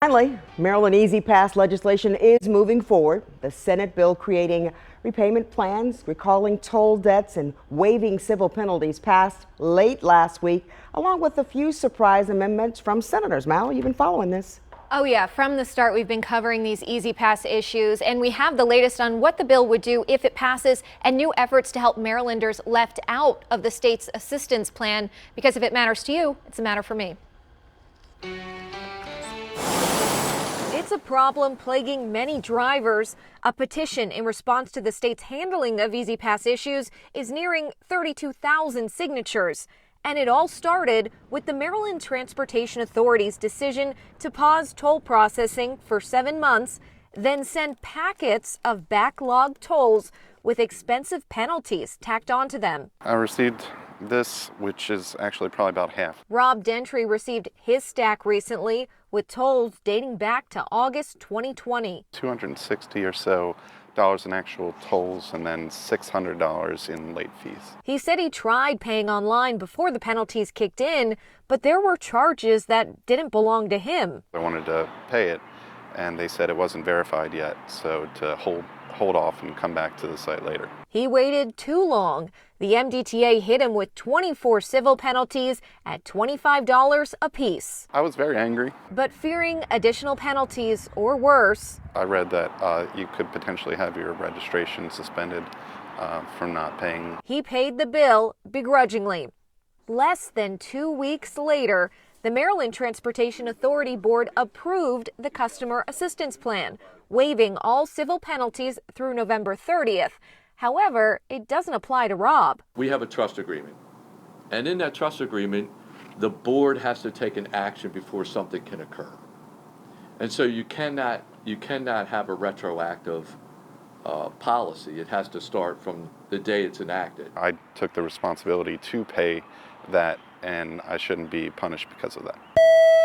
Finally, Maryland E-ZPass legislation is moving forward. The Senate bill creating repayment plans, recalling toll debts, and waiving civil penalties passed late last week, along with a few surprise amendments from senators. Mal, you've been following this. Oh yeah, from the start we've been covering these E-ZPass issues, and we have the latest on what the bill would do if it passes and new efforts to help Marylanders left out of the state's assistance plan. Because if it matters to you, it's a matter for me. It's a problem plaguing many drivers. A petition in response to the state's handling of E-ZPass issues is nearing 32,000 signatures. And it all started with the Maryland Transportation Authority's decision to pause toll processing for 7 months, then send packets of backlogged tolls with expensive penalties tacked onto them. I received this, which is actually probably about half. Rob Dentry received his stack recently with tolls dating back to August 2020. $260 or so in actual tolls and then $600 in late fees. He said he tried paying online before the penalties kicked in, but there were charges that didn't belong to him. I wanted to pay it, and they said it wasn't verified yet, so to hold off and come back to the site later. He waited too long. The MDTA hit him with 24 civil penalties at $25 apiece. I was very angry. But fearing additional penalties or worse, I read that you could potentially have your registration suspended from not paying. He paid the bill begrudgingly. Less than 2 weeks later, the Maryland Transportation Authority Board approved the Customer Assistance Plan, waiving all civil penalties through November 30th. However, it doesn't apply to Rob. We have a trust agreement, and in that trust agreement, the board has to take an action before something can occur. And so you cannot have a retroactive policy. It has to start from the day it's enacted. I took the responsibility to pay that, and I shouldn't be punished because of that.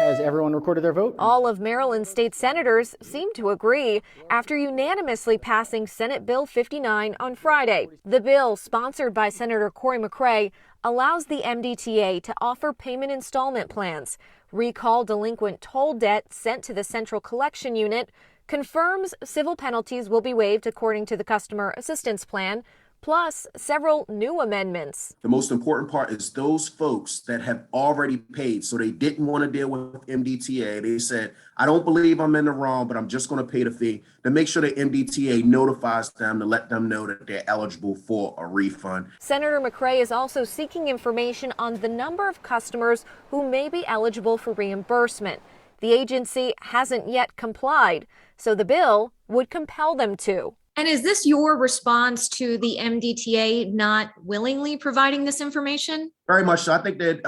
Has everyone recorded their vote? All of Maryland's state senators seem to agree after unanimously passing Senate Bill 59 on Friday. The bill, sponsored by Senator Corey McCray, allows the MDTA to offer payment installment plans, recall delinquent toll debt sent to the Central Collection Unit, confirms civil penalties will be waived according to the Customer Assistance Plan, plus several new amendments. The most important part is those folks that have already paid, so they didn't want to deal with MDTA. They said, I don't believe I'm in the wrong, but I'm just going to pay the fee, to make sure the MDTA notifies them to let them know that they're eligible for a refund. Senator McCray is also seeking information on the number of customers who may be eligible for reimbursement. The agency hasn't yet complied, so the bill would compel them to. And is this your response to the MDTA not willingly providing this information? Very much so. I think that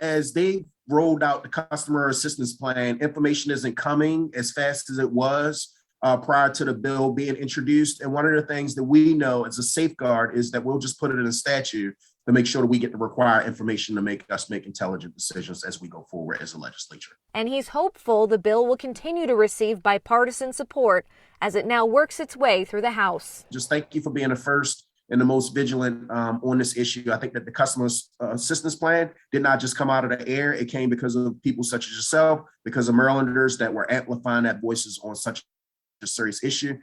as they rolled out the customer assistance plan, information isn't coming as fast as it was prior to the bill being introduced. And one of the things that we know as a safeguard is that we'll just put it in a statute to make sure that we get the required information to make us make intelligent decisions as we go forward as a legislature. And he's hopeful the bill will continue to receive bipartisan support as it now works its way through the House. Just thank you for being the first and the most vigilant on this issue. I think that the customer assistance plan did not just come out of the air. It came because of people such as yourself, because of Marylanders that were amplifying that voices on such a serious issue.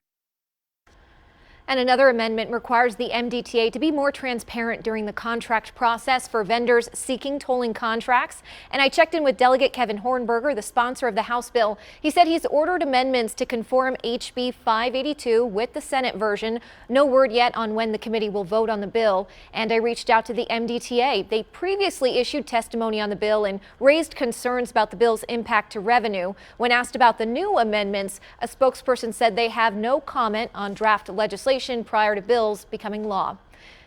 And another amendment requires the MDTA to be more transparent during the contract process for vendors seeking tolling contracts. And I checked in with Delegate Kevin Hornberger, the sponsor of the House bill. He said he's ordered amendments to conform HB 582 with the Senate version. No word yet on when the committee will vote on the bill. And I reached out to the MDTA. They previously issued testimony on the bill and raised concerns about the bill's impact to revenue. When asked about the new amendments, a spokesperson said they have no comment on draft legislation prior to bills becoming law.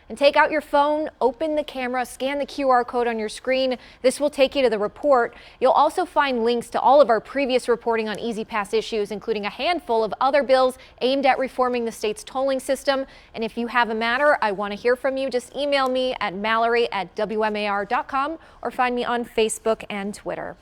And take out your phone, open the camera, scan the QR code on your screen. This will take you to the report. You'll also find links to all of our previous reporting on E-ZPass issues, including a handful of other bills aimed at reforming the state's tolling system. And if you have a matter, I want to hear from you. Just email me at mallory@wmar.com or find me on Facebook and Twitter.